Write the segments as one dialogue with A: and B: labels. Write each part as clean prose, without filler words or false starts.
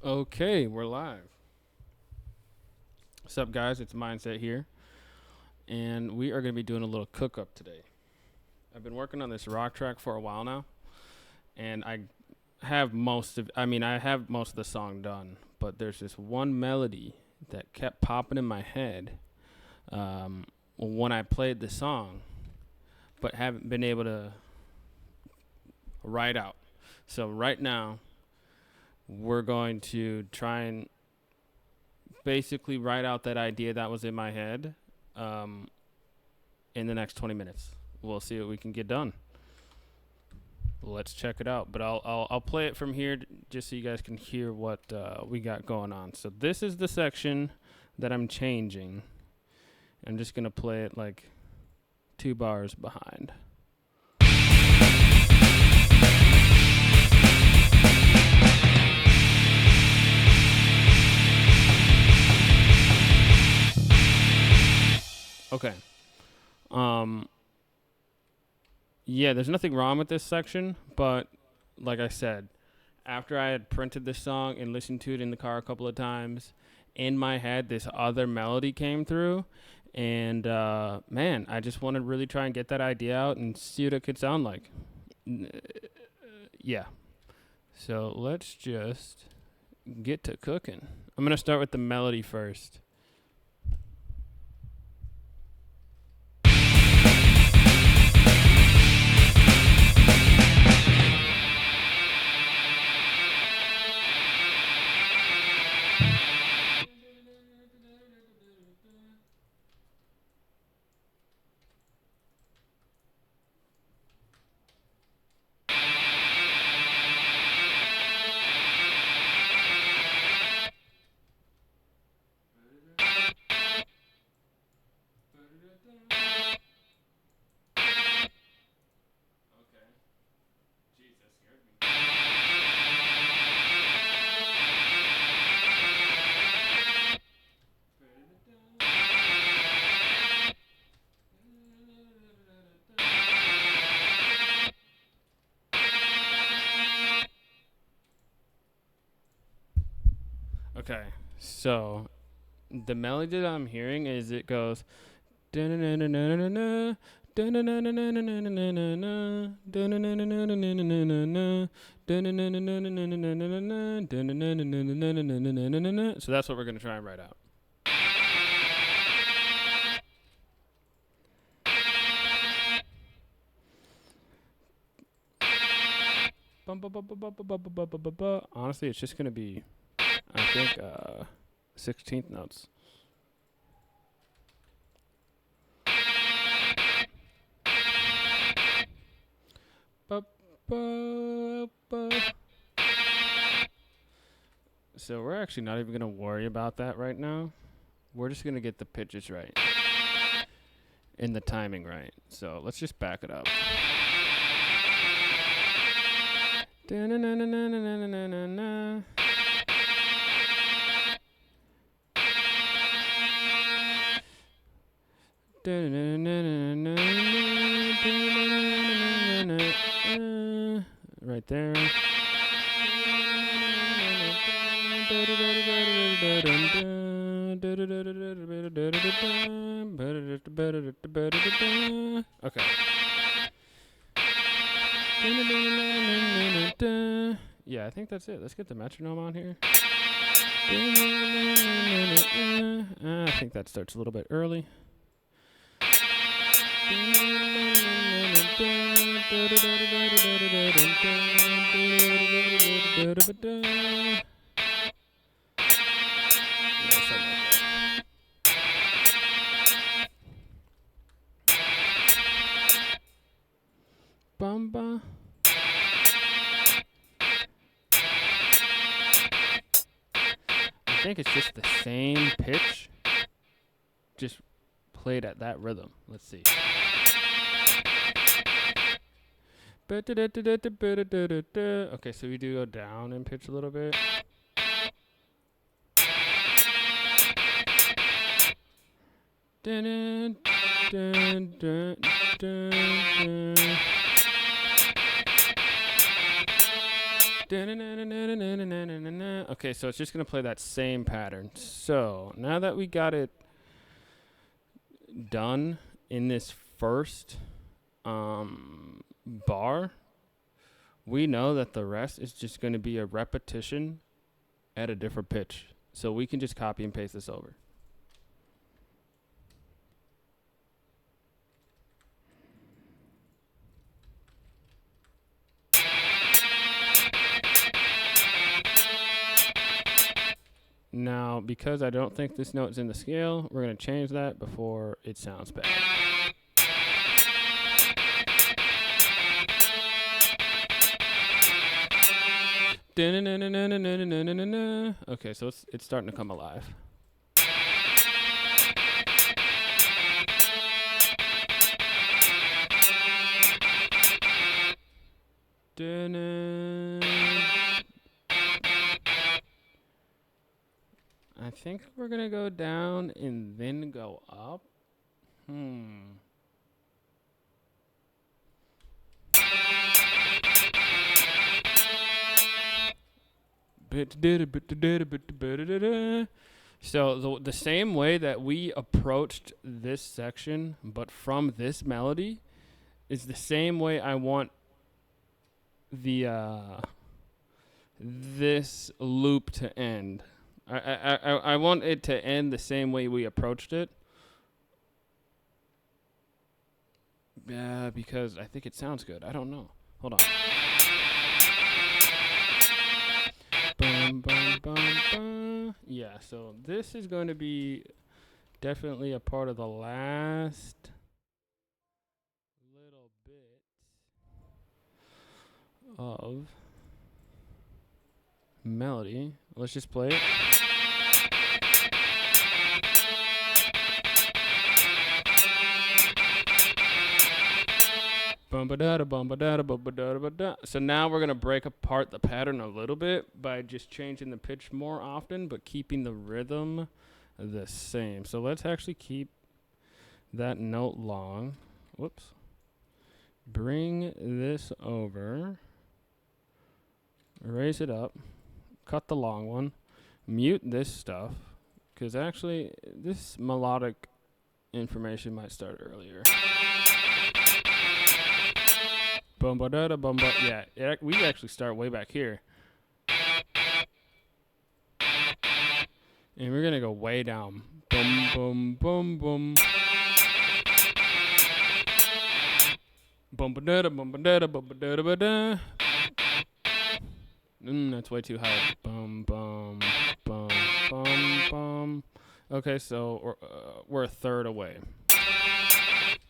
A: Okay, we're live. What's up, guys? It's Mindset here, and we are going to be doing a little cook up today. I've been working on this rock track for a while now, and I have I have most of the song done, but there's this one melody that kept popping in my head when I played the song, but haven't been able to write out. So right now, we're going to try and basically write out that idea that was in my head in the next 20 minutes. We'll see what we can get done. Let's check it out. But I'll play it from here just so you guys can hear what we got going on. So this is the section that I'm changing. I'm just going to play it like 2 bars behind. Okay. Yeah, there's nothing wrong with this section, but like I said, after I had printed this song and listened to it in the car a couple of times, in my head this other melody came through, and man, I just want to really try and get that idea out and see what it could sound like. Yeah. So let's just get to cooking. I'm going to start with the melody first. Okay, so the melody that I'm hearing is it goes. So that's what we're going to try and write out. Honestly, it's just going to be, I think, 16th notes. So we're actually not even going to worry about that right now. We're just going to get the pitches right and the timing right. So let's just back it up. Right there. Okay. Yeah, I think that's it. Let's get the metronome on here. I think that starts a little bit early. Bumba. I think it's just the same pitch, just played at that rhythm. Let's see. Okay, so we do go down in pitch a little bit. Okay, so it's just going to play that same pattern. So now that we got it done in this first bar, we know that the rest is just going to be a repetition at a different pitch. So we can just copy and paste this over. Now, because I don't think this note's in the scale, we're going to change that before it sounds bad. Okay, so it's starting to come alive. I think we're gonna go down and then go up. So the same way that we approached this section, but from this melody, is the same way I want the this loop to end. I want it to end the same way we approached it. Yeah, because I think it sounds good. I don't know. Hold on. Bum, bum, bum, bum. Yeah, so this is going to be definitely a part of the last little bit of melody. Let's just play it. So now we're going to break apart the pattern a little bit by just changing the pitch more often, but keeping the rhythm the same. So let's actually keep that note long. Whoops. Bring this over. Raise it up. Cut the long one. Mute this stuff, because actually this melodic information might start earlier. Yeah, we actually start way back here. And we're going to go way down. Boom, boom, boom, boom. That's way too high. Bum, bum, bum, bum, bum. Okay, so we're a third away.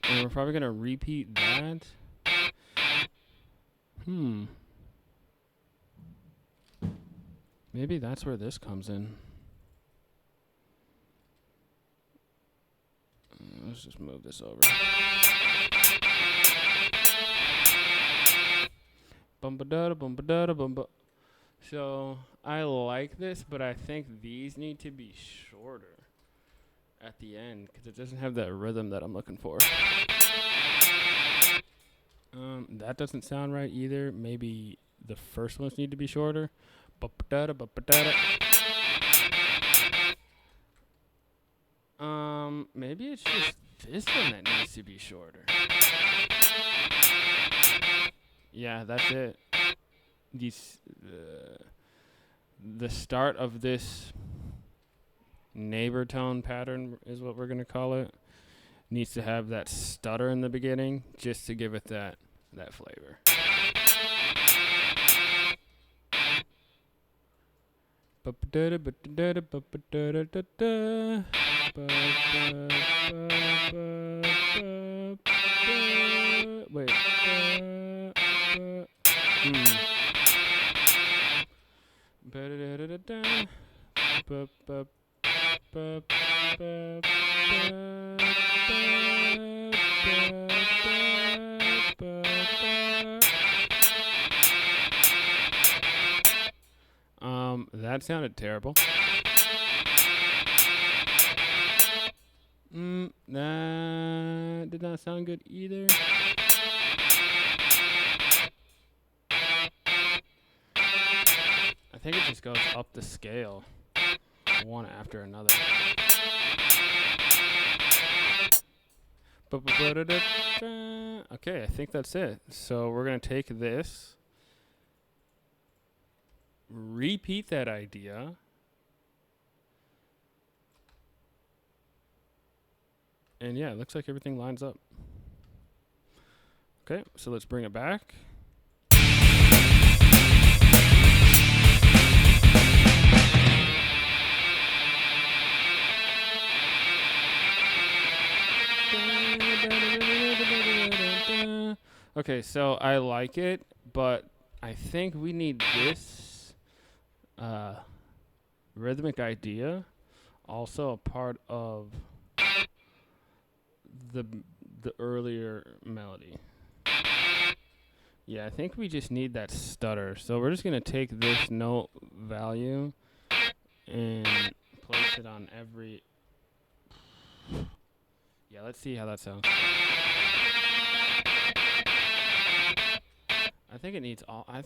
A: And we're probably going to repeat that. Maybe that's where this comes in. Let's just move this over. So I like this, but I think these need to be shorter at the end because it doesn't have that rhythm that I'm looking for. That doesn't sound right either. Maybe the first ones need to be shorter. Maybe it's just this one that needs to be shorter. Yeah, that's it. The start of this neighbor tone pattern is what we're gonna call it. Needs to have that stutter in the beginning just to give it that flavor. Wait. That sounded terrible. That did not sound good either. think it just goes up the scale, one after another. Okay, I think that's it. So we're going to take this, repeat that idea, and yeah, it looks like everything lines up. Okay, so let's bring it back. Okay, so I like it, but I think we need this rhythmic idea also a part of the earlier melody. Yeah, I think we just need that stutter. So we're just going to take this note value and place it on every... Yeah, let's see how that sounds. I think it needs all... I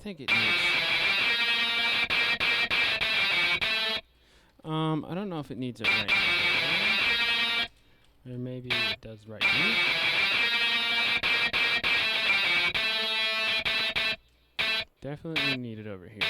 A: don't know if it needs it right now. Or maybe it does right here. Definitely need it over here.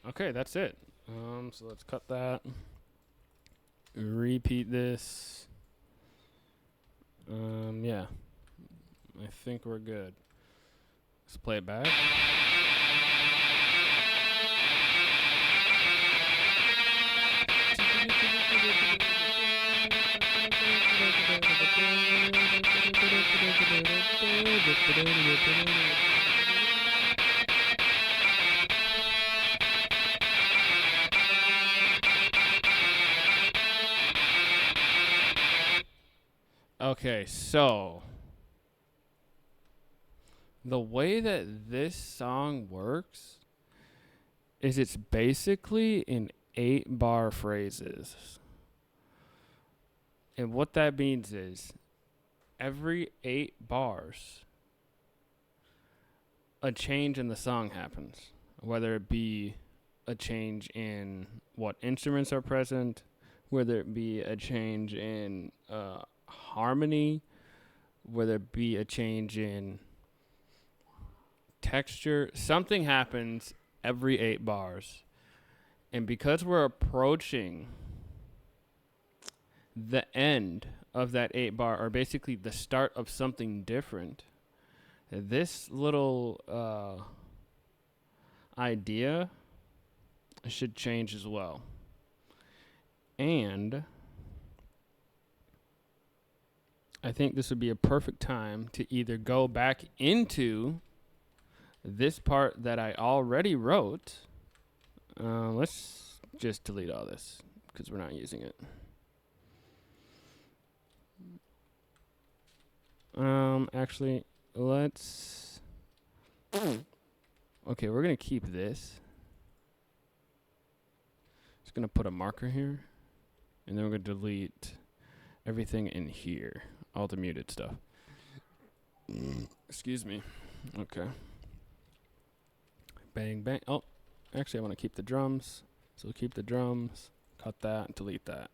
A: Okay, that's it. So let's cut that. Repeat this. Yeah. I think we're good. Let's play it back. Okay, so the way that this song works is it's basically in 8-bar phrases. And what that means is every 8 bars, a change in the song happens, whether it be a change in what instruments are present, whether it be a change in harmony, whether it be a change in texture. Something happens every 8 bars. And because we're approaching the end of that 8 bar, or basically the start of something different, this little idea should change as well. And I think this would be a perfect time to either go back into this part that I already wrote. Let's just delete all this because we're not using it. Actually, let's... Okay, we're going to keep this. Just going to put a marker here. And then we're going to delete everything in here. All the muted stuff. Excuse me. Okay. Bang, bang. Oh, actually, I want to keep the drums. So keep the drums. Cut that and delete that.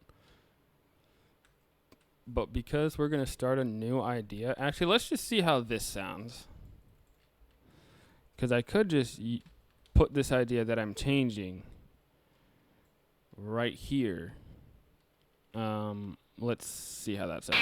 A: But because we're going to start a new idea, actually, let's just see how this sounds. Because I could just put this idea that I'm changing right here. Let's see how that sounds.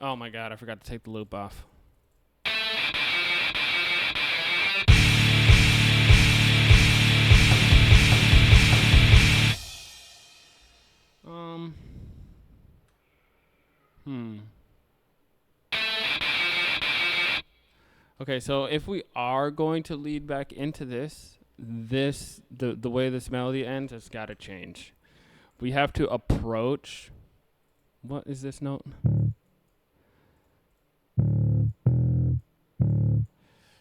A: Oh my god, I forgot to take the loop off. Hmm. Okay, so if we are going to lead back into the way this melody ends has got to change. We have to approach. What is this note?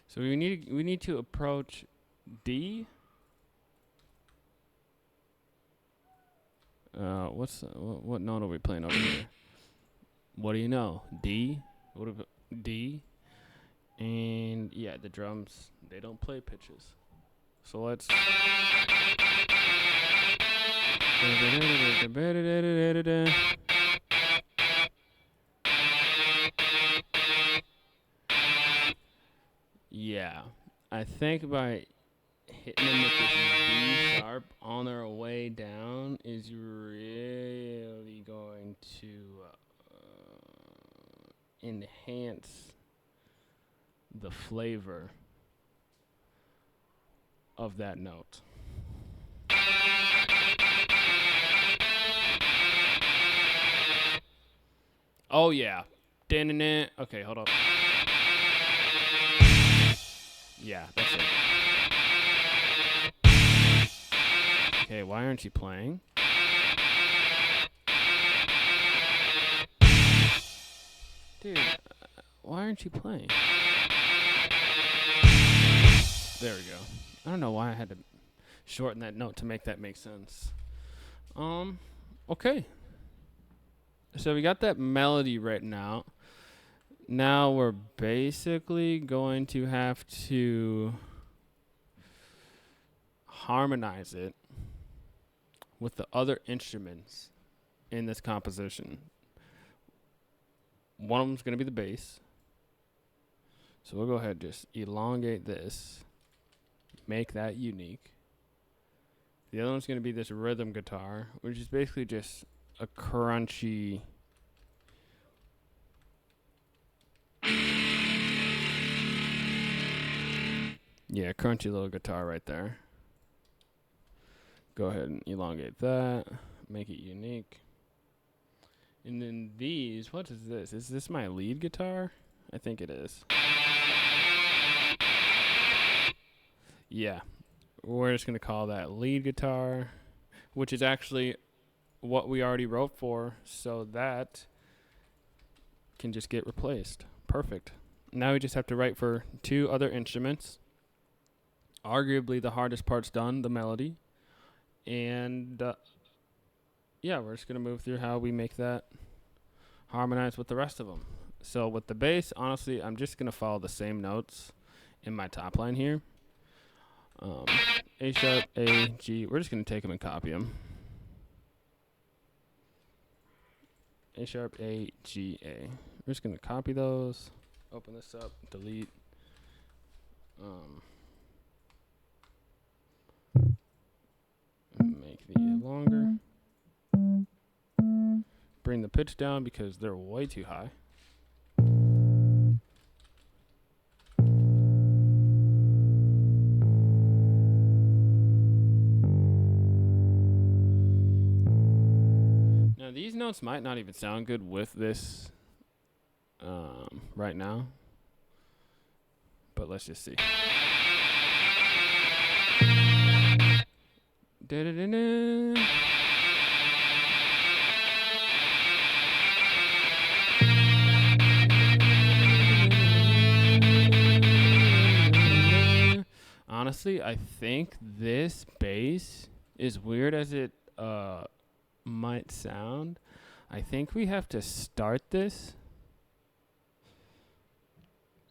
A: So we need to approach D. What note are we playing over here? What do you know? D. What about D? And yeah, the drums, they don't play pitches. So let's. Yeah, I think by hitting them with this B sharp on their way down is really going to enhance the flavor of that note. Oh yeah. Okay, hold up. Yeah, that's it. Okay, why aren't you playing? Dude, why aren't you playing? There we go. I don't know why I had to shorten that note to make that make sense. Okay. So we got that melody written out. Now we're basically going to have to harmonize it with the other instruments in this composition. One of them's going to be the bass. So we'll go ahead and just elongate this, make that unique. The other one's going to be this rhythm guitar, which is basically just a crunchy. Yeah, crunchy little guitar right there. Go ahead and elongate that, make it unique. And then these, what is this? Is this my lead guitar? I think it is. Yeah, we're just going to call that lead guitar, which is actually what we already wrote for, so that can just get replaced. Perfect. Now we just have to write for two other instruments. Arguably the hardest part's done, the melody. And yeah, we're just going to move through how we make that harmonize with the rest of them. So with the bass, honestly, I'm just going to follow the same notes in my top line here. A sharp, A, G. We're just going to take them and copy them. A sharp, A, G, A. We're just going to copy those. Open this up, delete. Make these longer. Bring the pitch down because they're way too high. Now these notes might not even sound good with this right now, but let's just see. Da-da-da-da. Honestly, I think this bass, as weird as it might sound, I think we have to start this,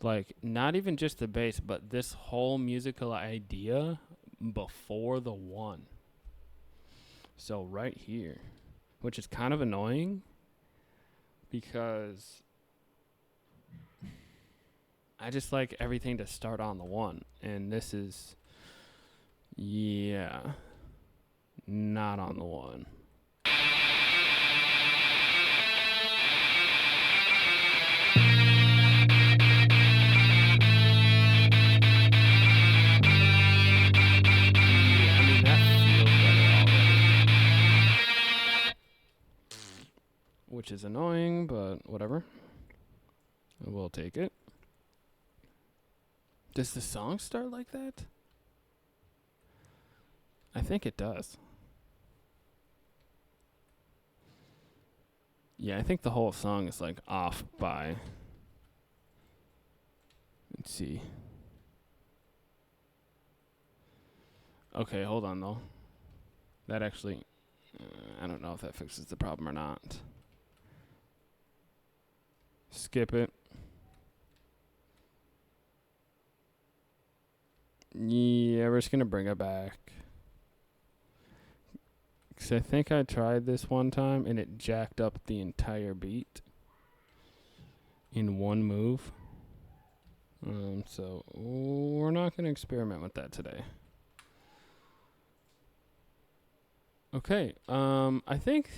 A: like, not even just the bass, but this whole musical idea before the one. So right here, which is kind of annoying because I just like everything to start on the one. And this is, yeah, not on the one. which is annoying, but whatever. We'll take it. Does the song start like that? I think it does. Yeah, I think the whole song is like off by. Let's see. Okay, hold on though. That actually, I don't know if that fixes the problem or not. Skip it. Yeah, we're just gonna bring it back. Cause I think I tried this one time and it jacked up the entire beat in one move. So we're not gonna experiment with that today. Okay, I think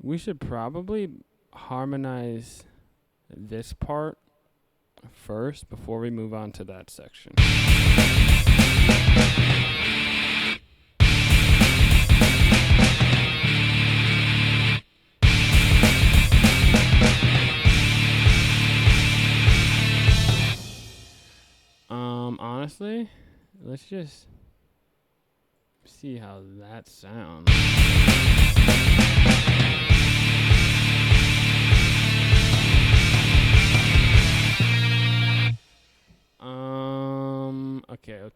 A: we should probably harmonize this part first before we move on to that section. Honestly, let's just see how that sounds.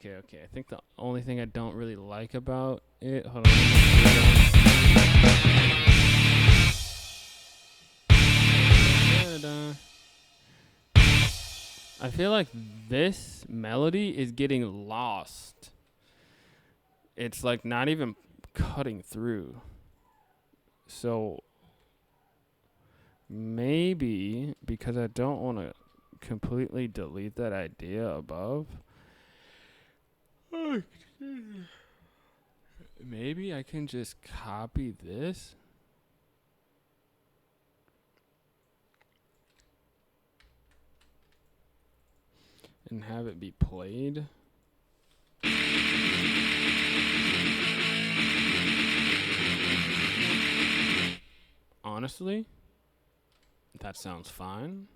A: Okay. I think the only thing I don't really like about it. Hold on. I feel like this melody is getting lost. It's like not even cutting through. So maybe because I don't want to completely delete that idea above. Maybe I can just copy this. And have it be played. Honestly, that sounds fine.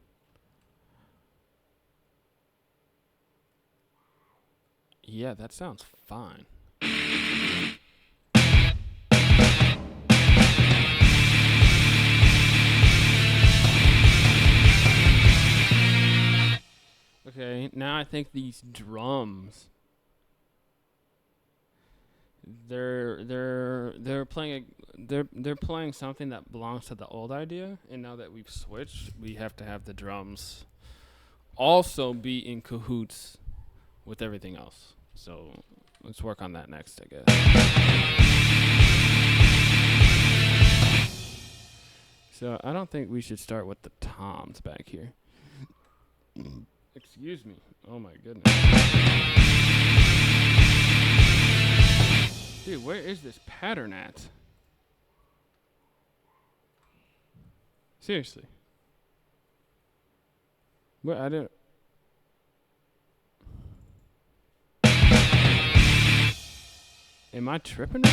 A: Yeah, that sounds fine. Okay, now I think these drums they're playing something that belongs to the old idea, and now that we've switched, we have to have the drums also be in cahoots with everything else. So let's work on that next, I guess. So I don't think we should start with the toms back here. Excuse me. Oh my goodness. Dude, where is this pattern at? Seriously. What? I don't. Am I tripping?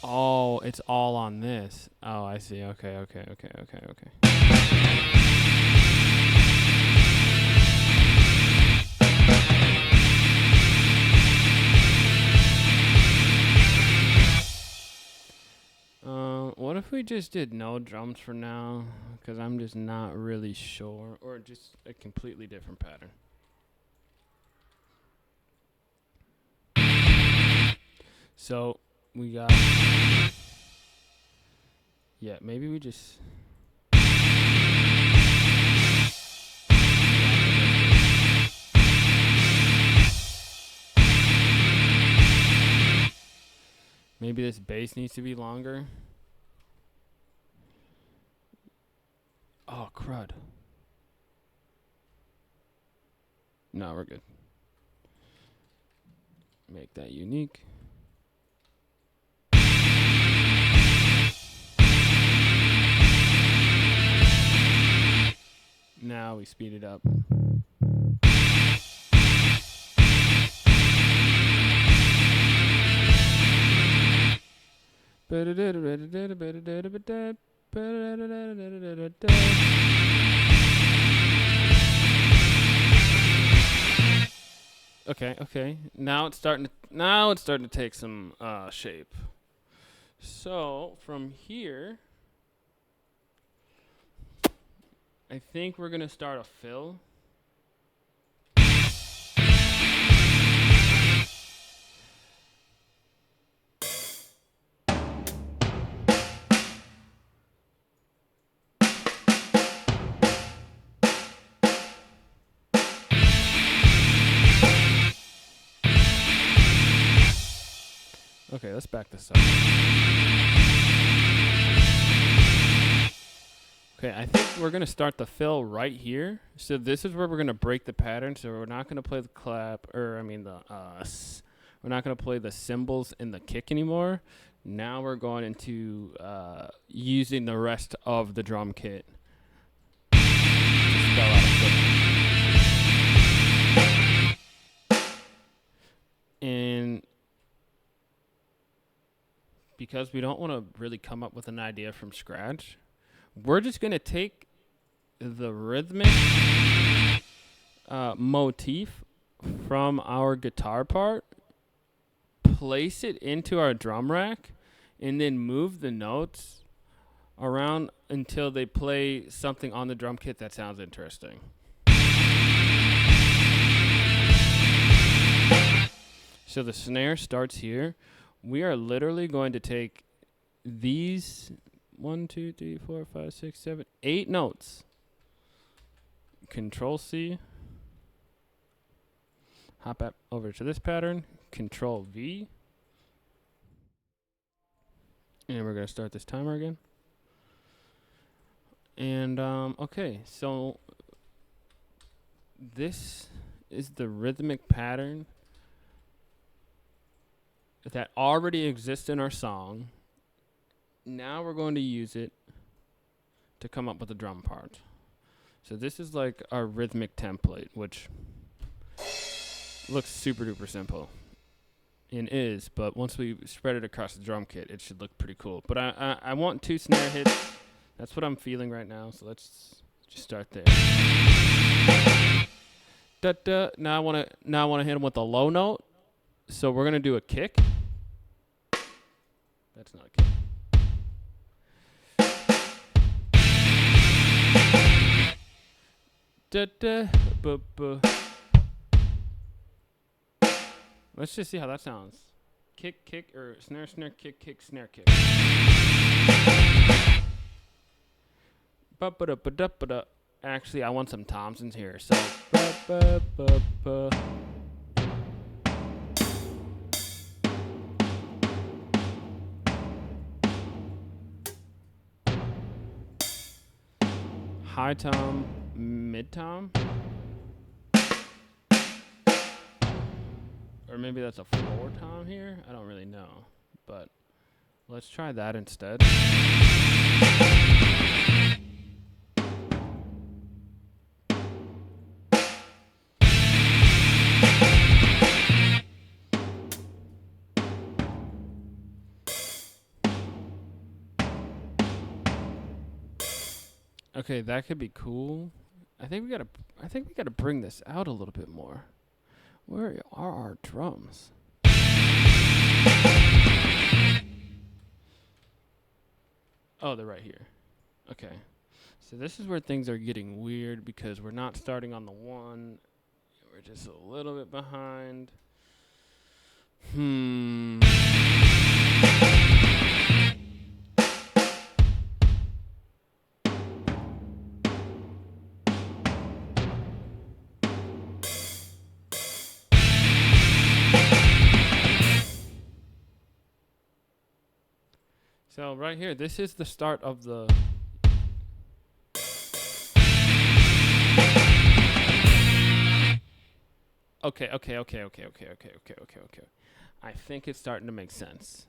A: Oh, it's all on this. Oh, I see. Okay. What if we just did no drums for now? Because I'm just not really sure. Or just a completely different pattern. So, we got... Yeah, maybe we just... Maybe this bass needs to be longer. Oh, crud. No, we're good. Make that unique. Now we speed it up. Okay. Now it's starting to take some shape. So from here, I think we're gonna start a fill. Okay, let's back this up. Okay, I think we're gonna start the fill right here. So this is where we're gonna break the pattern. So we're not gonna play the clap, or I mean we're not gonna play the cymbals in the kick anymore. Now we're going into using the rest of the drum kit to spell out a fill. And because we don't want to really come up with an idea from scratch, we're just going to take the rhythmic motif from our guitar part, place it into our drum rack, and then move the notes around until they play something on the drum kit that sounds interesting. So the snare starts here. We are literally going to take these 1, 2, 3, 4, 5, 6, 7, 8 notes. Control C. Hop up over to this pattern. Control V. And we're going to start this timer again. And, okay, so this is the rhythmic pattern that already exists in our song. Now we're going to use it to come up with the drum part. So this is like our rhythmic template, which looks super duper simple. And is, but once we spread it across the drum kit, it should look pretty cool. But I want 2 snare hits. That's what I'm feeling right now, so let's just start there. Da-da. Now I want to hit them with a low note. So we're going to do a kick. That's not a kick. Da-da. Bu-bu. Let's just see how that sounds. Kick, kick, or snare, snare, kick, kick, snare, kick. Ba-ba-da-ba-da-ba-da. Actually, I want some Thompsons here. So, ba-ba-ba-ba. High tom, mid tom. Or maybe that's a floor tom here. I don't really know. But let's try that instead. Okay, that could be cool. I think we gotta bring this out a little bit more. Where are our drums? Oh, they're right here. Okay. So this is where things are getting weird because we're not starting on the 1. We're just a little bit behind. So right here, this is the start of the... Okay. I think it's starting to make sense.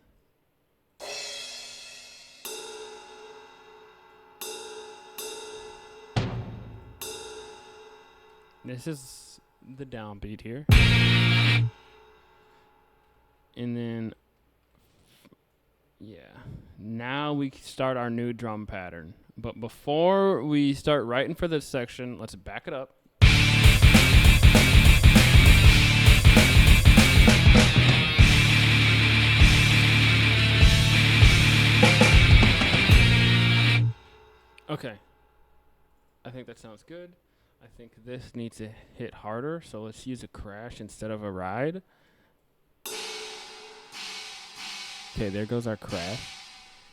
A: This is the downbeat here. And then Yeah. Now we start our new drum pattern. But before we start writing for this section, let's back it up. Okay. I think that sounds good. I think this needs to hit harder, so let's use a crash instead of a ride. Okay, there goes our crash.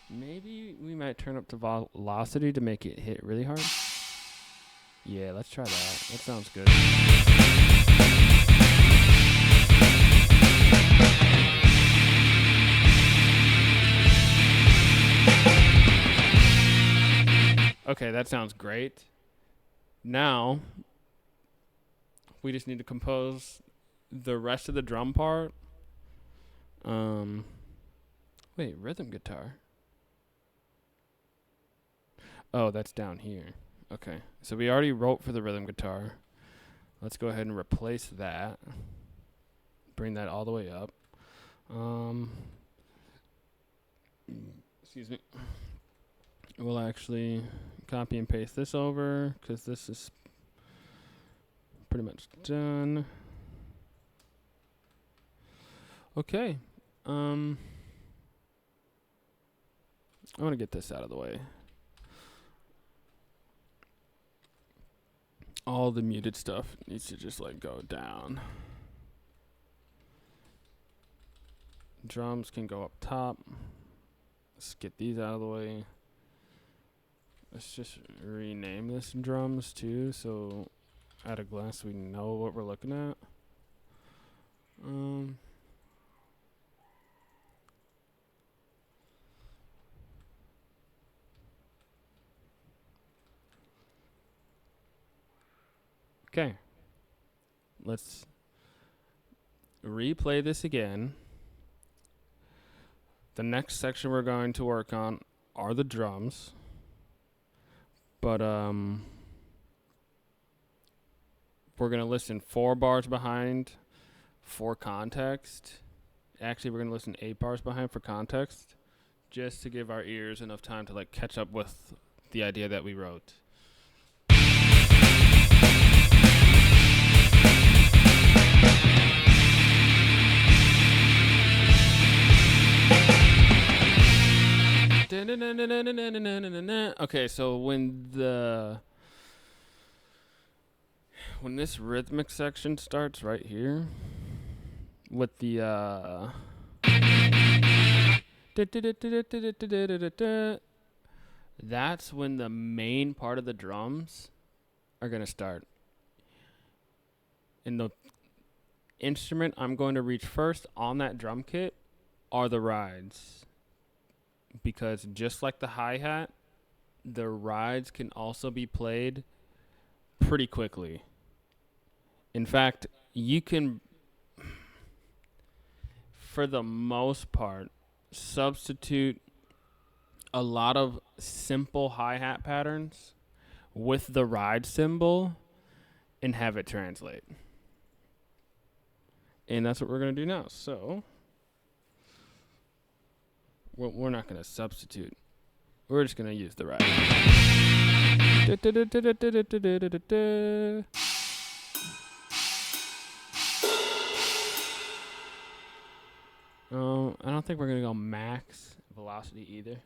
A: Maybe we might turn up the velocity to make it hit really hard. Yeah, let's try that. That sounds good. Okay, that sounds great. Now, we just need to compose the rest of the drum part. Wait, rhythm guitar. Oh, that's down here. Okay, so we already wrote for the rhythm guitar. Let's go ahead and replace that. Bring that all the way up. Excuse me. We'll actually copy and paste this over because this is pretty much done. Okay. I want to get this out of the way. All the muted stuff needs to just like go down. Drums can go up top. Let's get these out of the way. Let's just rename this drums too, so at a glance we know what we're looking at. Okay. Let's replay this again. The next section we're going to work on are the drums. But we're going to listen 4 bars behind for context. Actually, we're going to listen 8 bars behind for context, just to give our ears enough time to like catch up with the idea that we wrote. Okay, so when this rhythmic section starts right here with the that's when the main part of the drums are going to start. And the instrument I'm going to reach first on that drum kit are the rides. Because just like the hi-hat, the rides can also be played pretty quickly. In fact, you can, for the most part, substitute a lot of simple hi-hat patterns with the ride symbol and have it translate. And that's what we're going to do now. So we're not going to substitute. We're just going to use the ride. I don't think we're going to go max velocity either.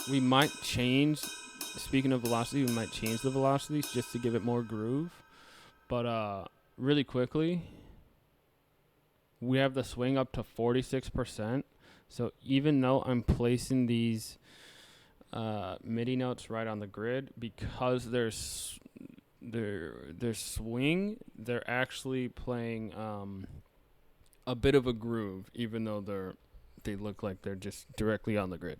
A: We might change, speaking of velocity, we might change the velocities just to give it more groove. But really quickly, we have the swing up to 46%. So even though I'm placing these MIDI notes right on the grid, because there's swing, they're actually playing a bit of a groove, even though they look like they're just directly on the grid.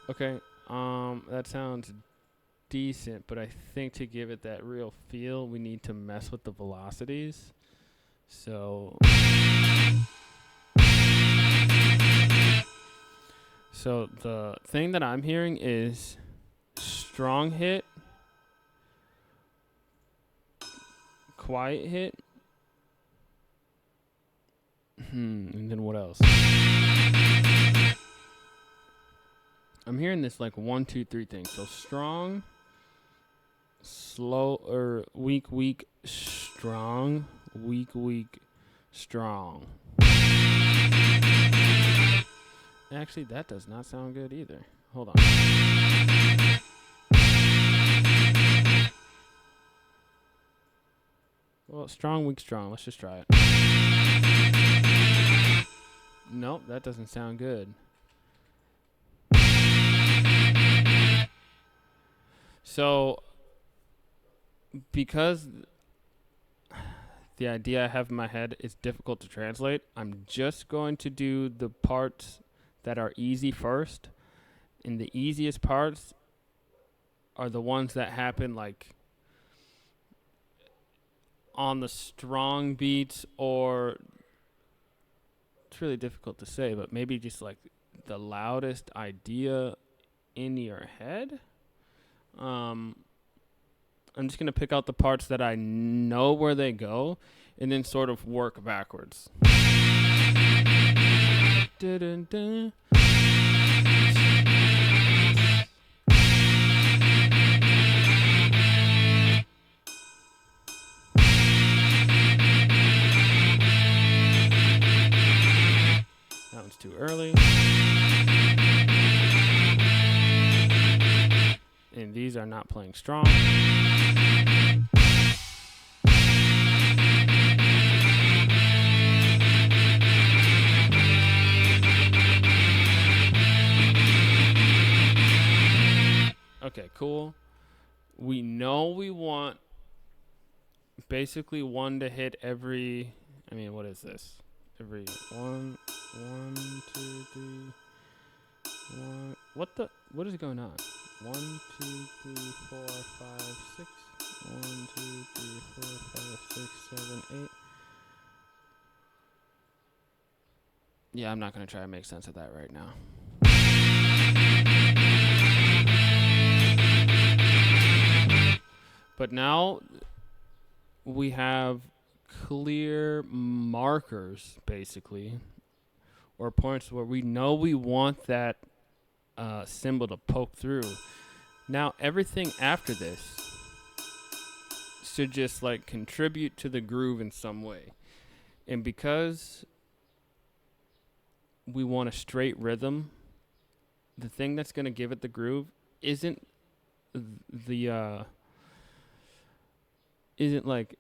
A: Okay, that sounds decent, but I think to give it that real feel, we need to mess with the velocities. So the thing that I'm hearing is strong hit, quiet hit. And then what else? I'm hearing this like 1, 2, 3 thing. So strong, slow, or weak, weak, strong, weak, weak, strong. Actually, that does not sound good either. Hold on. Well, strong, weak, strong. Let's just try it. Nope, that doesn't sound good. So, because the idea I have in my head is difficult to translate, I'm just going to do the parts that are easy first. And the easiest parts are the ones that happen like on the strong beats, or it's really difficult to say, but maybe just like the loudest idea in your head. I'm just going to pick out the parts that I know where they go and then sort of work backwards. Dun-dun-dun. That one's too early. And these are not playing strong. Okay, cool. We know we want basically one to hit every, what is this? Every one, 2, 3, 1. What is going on? 1, 2, 3, 4, 5, 6. 1, 2, 3, 4, 5, 6, 7, 8. Yeah, I'm not going to try to make sense of that right now. But now we have clear markers, basically, or points where we know we want that symbol to poke through. Now everything after this should just like contribute to the groove in some way. And because we want a straight rhythm, the thing that's going to give it the groove isn't like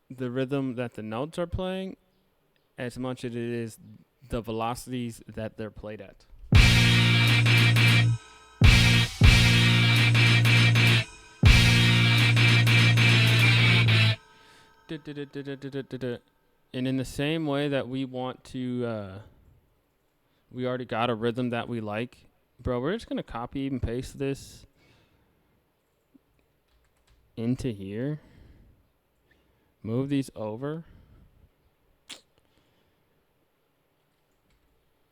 A: the rhythm that the notes are playing as much as it is the velocities that they're played at. And in the same way that we want to, we already got a rhythm that we like, bro, we're just going to copy and paste this into here. Move these over.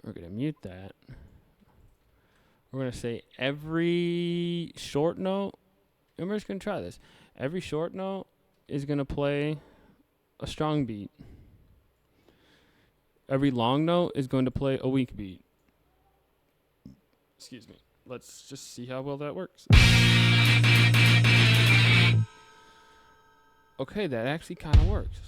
A: We're going to mute that. We're going to say every short note, and we're just going to try this. Every short note is going to play a strong beat. Every long note is going to play a weak beat. Excuse me. Let's just see how well that works. Okay, that actually kind of works.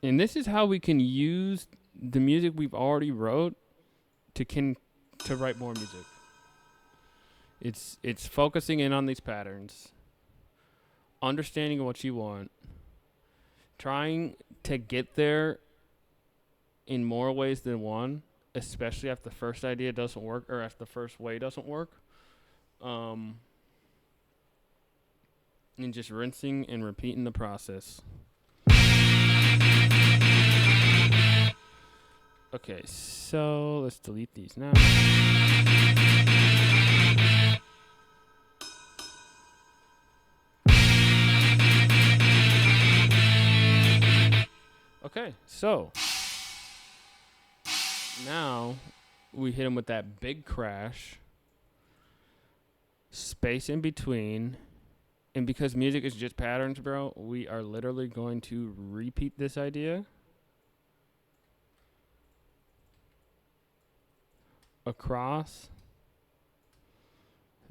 A: And this is how we can use the music we've already wrote to write more music. It's focusing in on these patterns, understanding what you want, trying to get there in more ways than one, especially if the first idea doesn't work or if the first way doesn't work. And just rinsing and repeating the process. Okay, so let's delete these now. Okay, so now we hit him with that big crash. space in between. And because music is just patterns, bro, we are literally going to repeat this idea across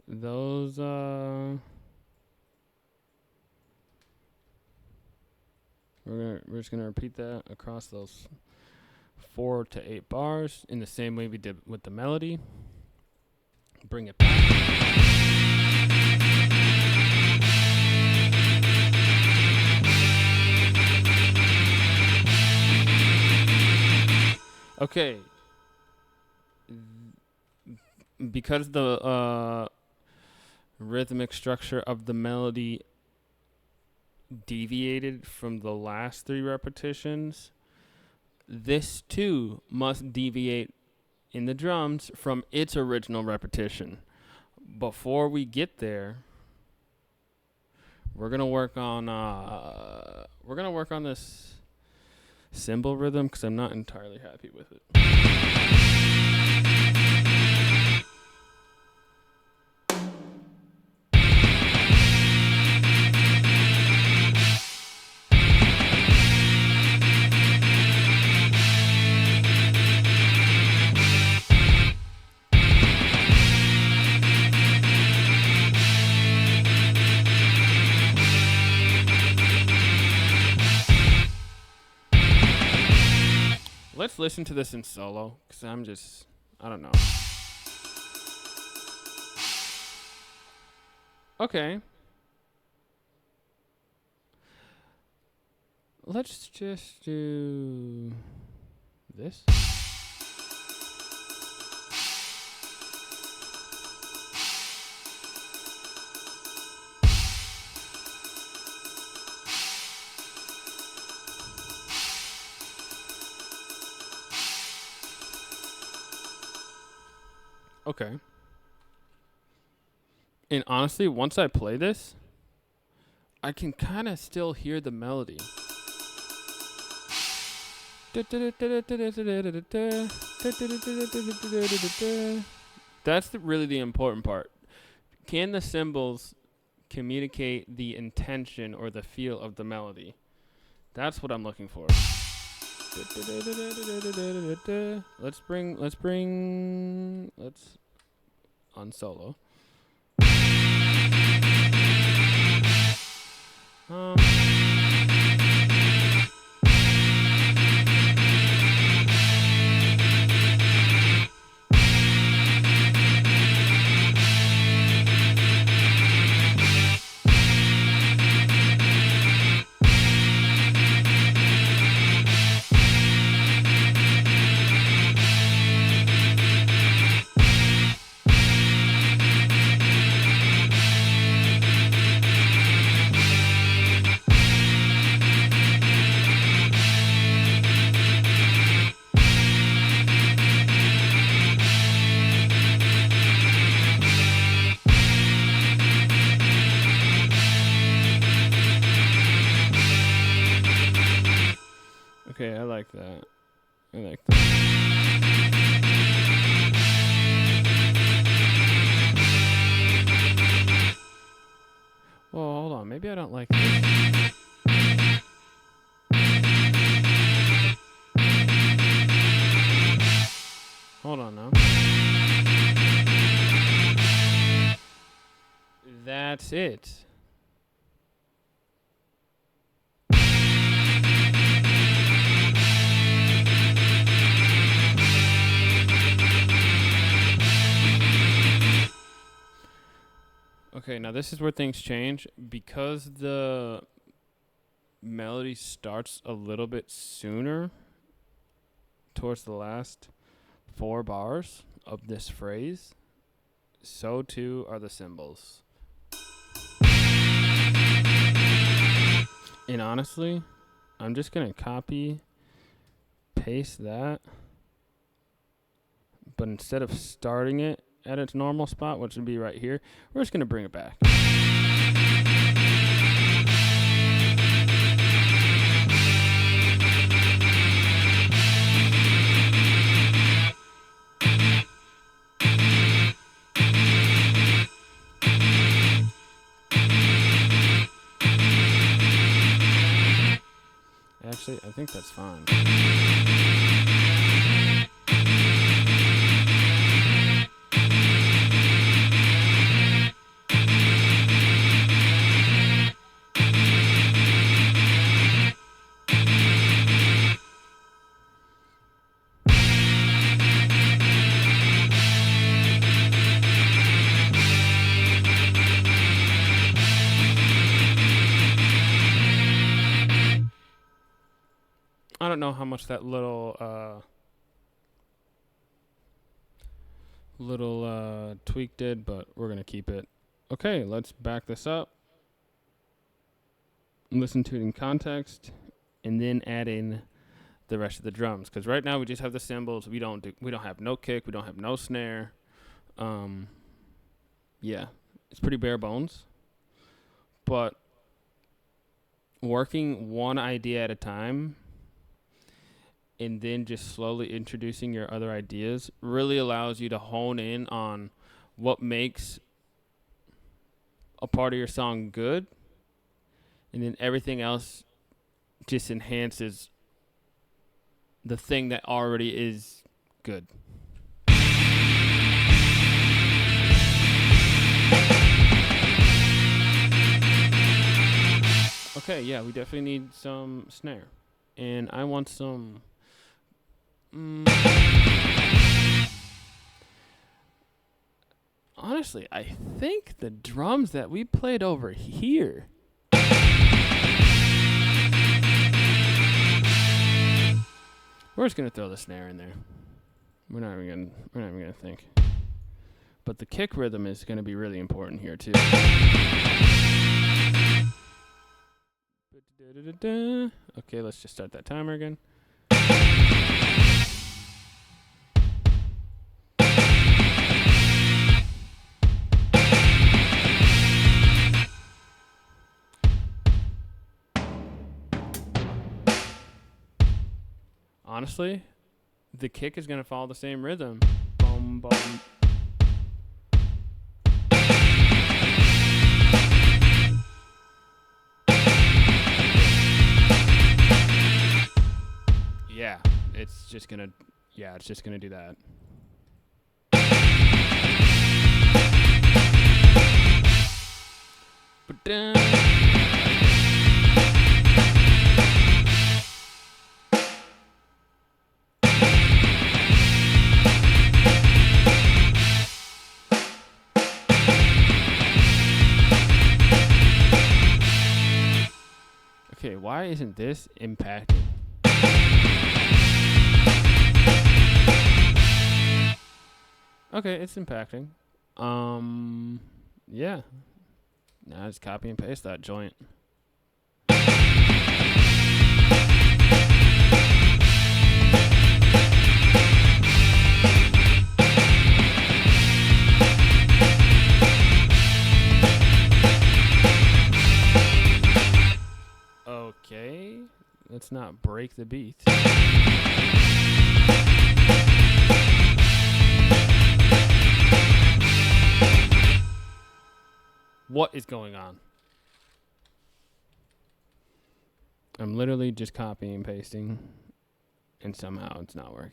A: those we're just gonna repeat that across those 4 to 8 bars in the same way we did with the melody. Bring it back. Okay. Because the rhythmic structure of the melody deviated from the last 3 repetitions, this too must deviate in the drums from its original repetition. Before we get there, we're gonna work on this cymbal rhythm because I'm not entirely happy with it. Let's listen to this in solo, because I don't know. Okay. Let's just do this. Okay. And honestly, once I play this, I can kind of still hear the melody. That's really the important part. Can the cymbals communicate the intention or the feel of the melody? That's what I'm looking for. Let's on solo. Okay, I like that. Well, hold on. Maybe I don't like this. Hold on now. That's it. Okay, now this is where things change. Because the melody starts a little bit sooner towards the last 4 bars of this phrase, so too are the cymbals. And honestly, I'm just going to copy, paste that. But instead of starting it at its normal spot, which would be right here, we're just going to bring it back. I think that's fine. I don't know how much that little tweak did, but we're going to keep it. Okay, let's back this up. Listen to it in context, and then add in the rest of the drums. Because right now we just have the cymbals. We don't have no kick. We don't have no snare. Yeah, it's pretty bare bones. But working one idea at a time, and then just slowly introducing your other ideas really allows you to hone in on what makes a part of your song good, and then everything else just enhances the thing that already is good. Okay, yeah, we definitely need some snare. And I want some... honestly, I think the drums that we played over here... we're just gonna throw the snare in there. We're not even gonna think. But the kick rhythm is gonna be really important here too. Okay, let's just start that timer again. Honestly, the kick is going to follow the same rhythm. Boom, boom. Yeah, it's just going to do that. Okay, why isn't this impacting? Okay, it's impacting. Yeah. Now just copy and paste that joint. Okay, let's not break the beat. What is going on? I'm literally just copying and pasting, and somehow it's not working.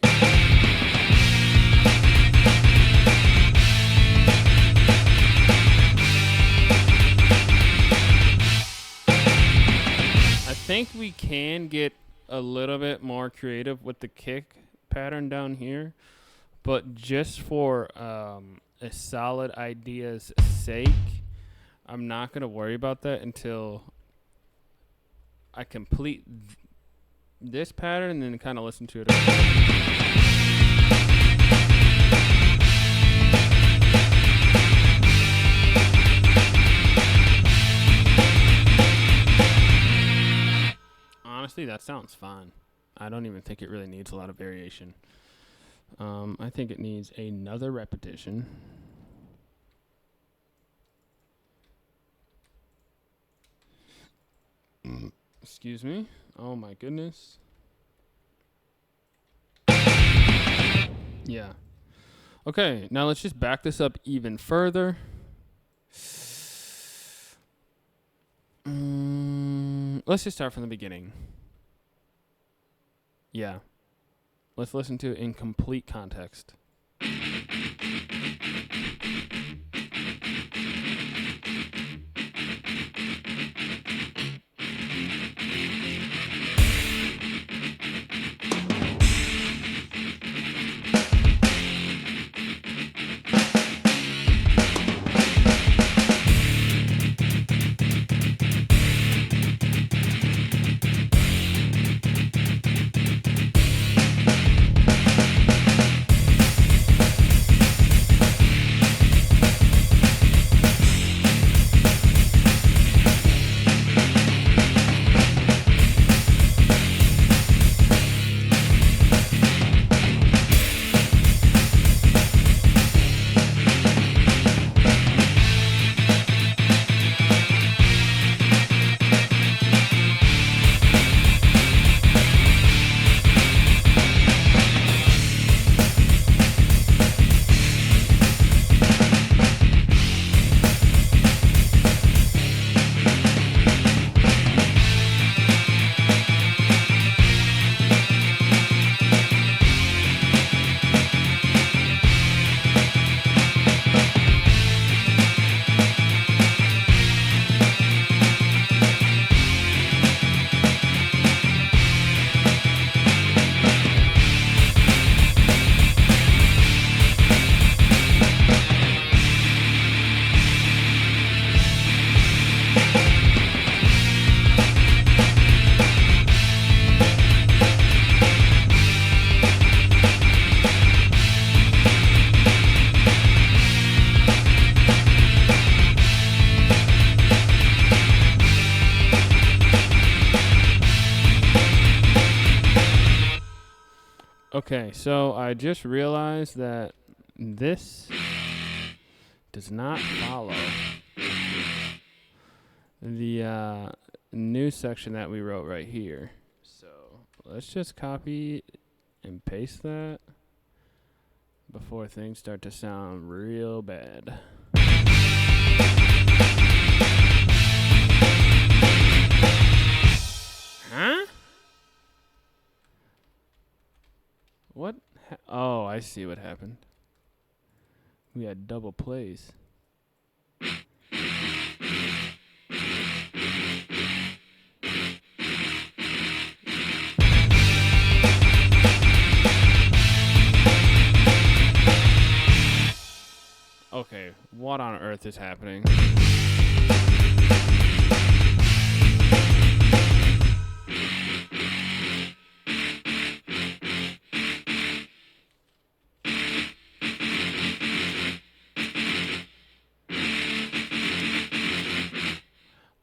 A: I think we can get a little bit more creative with the kick pattern down here, but just for a solid idea's sake, I'm not going to worry about that until I complete this pattern and then kind of listen to it again. Honestly, that sounds fine. I don't even think it really needs a lot of variation. I think it needs another repetition. Excuse me. Oh my goodness. Yeah. Okay, now let's just back this up even further. Let's just start from the beginning. Yeah. Let's listen to it in complete context. Okay, so I just realized that this does not follow the new section that we wrote right here. So let's just copy and paste that before things start to sound real bad. Huh? What? Oh, I see what happened. We had double plays. Okay, what on earth is happening?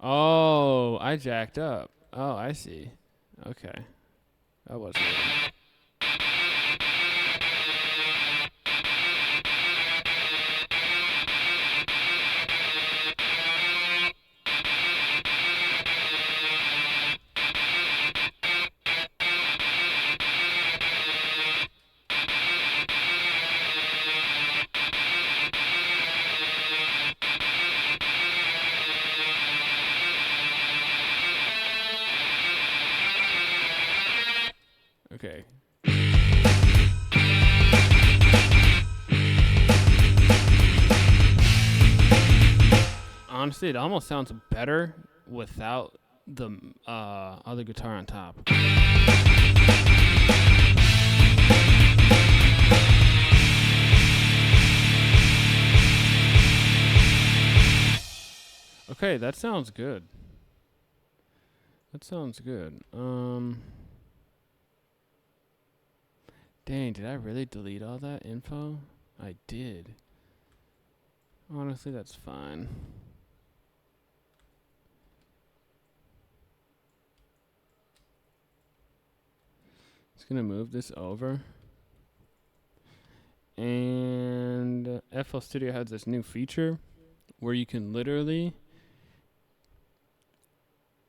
A: Oh, I jacked up. Oh, I see. Okay. That wasn't it. Okay. Honestly, it almost sounds better without the other guitar on top. Okay, that sounds good. That sounds good. Dang, did I really delete all that info? I did. Honestly, that's fine. Just gonna move this over. And FL Studio has this new feature where you can literally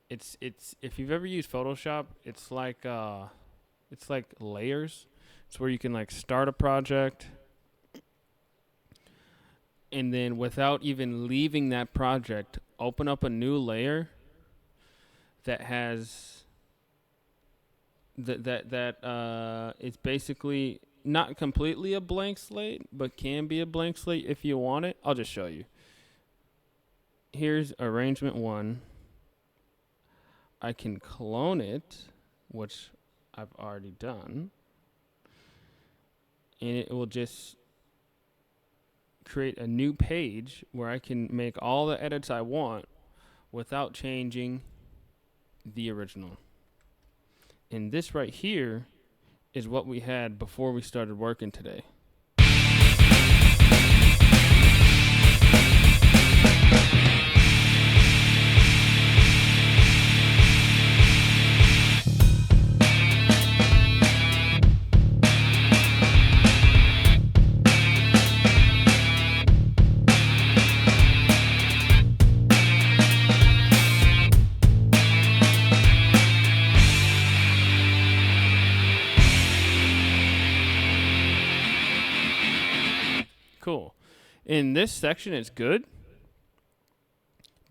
A: it's if you've ever used Photoshop, it's like layers. It's where you can like start a project and then without even leaving that project, open up a new layer that has it's basically not completely a blank slate, but can be a blank slate if you want it. I'll just show you. Here's arrangement 1. I can clone it, which I've already done, and it will just create a new page where I can make all the edits I want without changing the original. And this right here is what we had before we started working today. Cool. In this section, it's good.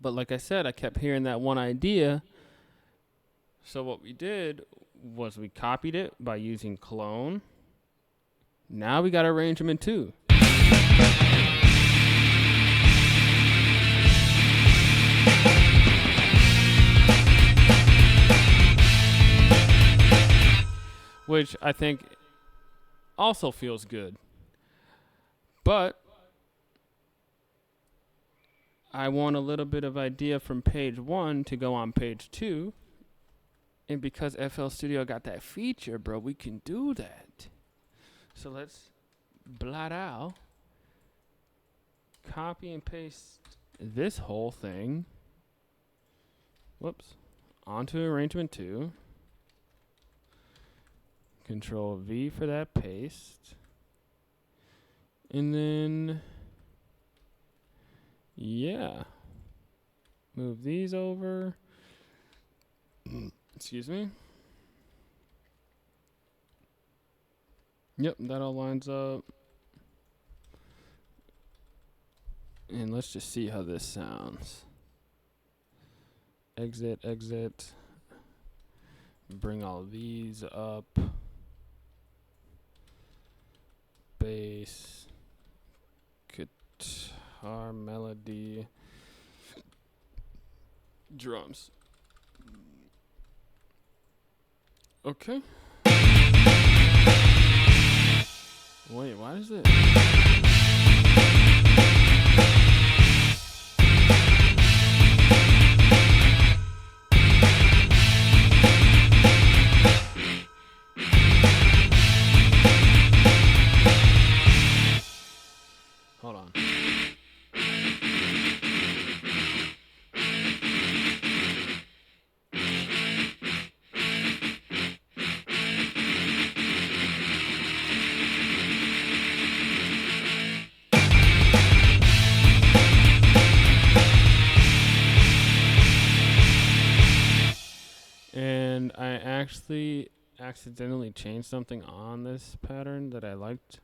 A: But like I said, I kept hearing that one idea. So what we did was we copied it by using clone. Now we got arrangement 2. Which I think also feels good. But I want a little bit of idea from page 1 to go on page 2. And because FL Studio got that feature, bro, we can do that. So let's blot out, copy and paste this whole thing. Whoops. Onto arrangement 2. Control V for that paste. And then, yeah, move these over. Excuse me. Yep, that all lines up. And let's just see how this sounds. Exit, exit. Bring all these up. Bass. Guitar, melody, drums. Okay. Wait, why is it? Hold on. And I actually accidentally changed something on this pattern that I liked.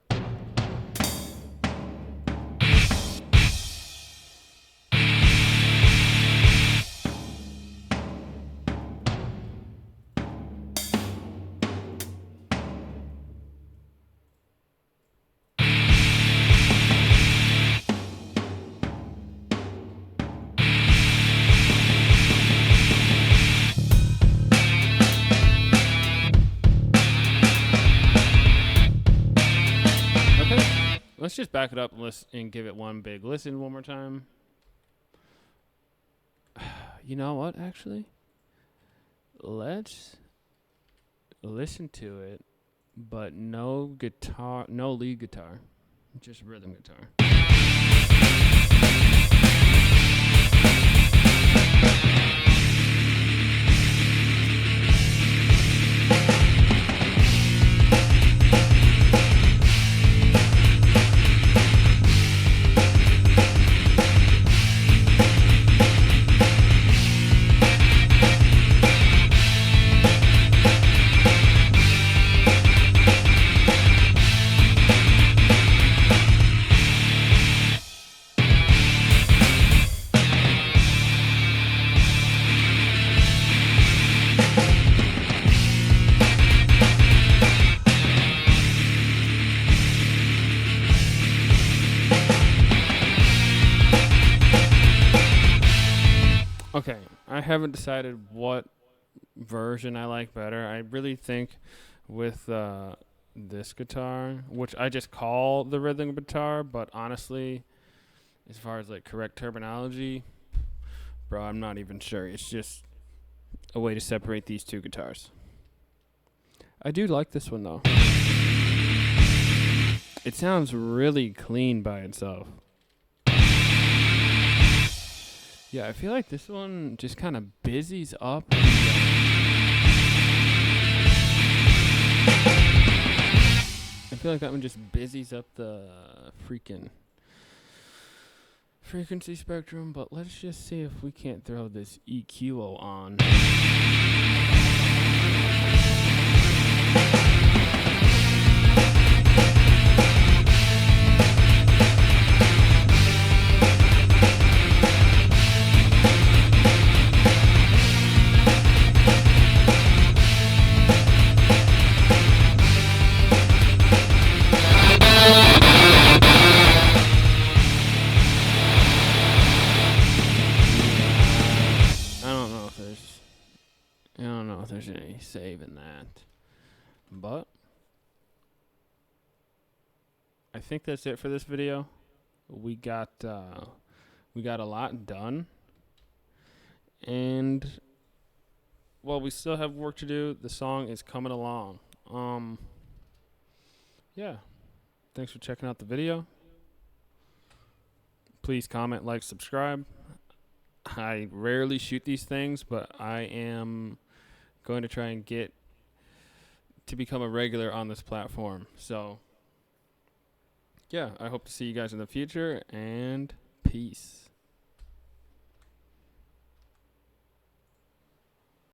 A: Let's just back it up and give it one big listen one more time. You know what, actually? Let's listen to it, but no guitar, no lead guitar, just rhythm guitar. I haven't decided what version I like better. I really think with this guitar, which I just call the rhythm guitar, but honestly, as far as like correct terminology, bro, I'm not even sure. It's just a way to separate these two guitars. I do like this one though. It sounds really clean by itself. Yeah, I feel like this one just kind of busies up. I feel like that one just busies up the freaking frequency spectrum, but let's just see if we can't throw this EQ on. I don't know if there's any save in that, but I think that's it for this video. We got a lot done, and while we still have work to do, the song is coming along. Yeah. Thanks for checking out the video. Please comment, like, subscribe. I rarely shoot these things, but I am going to try and get to become a regular on this platform. So, yeah, I hope to see you guys in the future, and peace.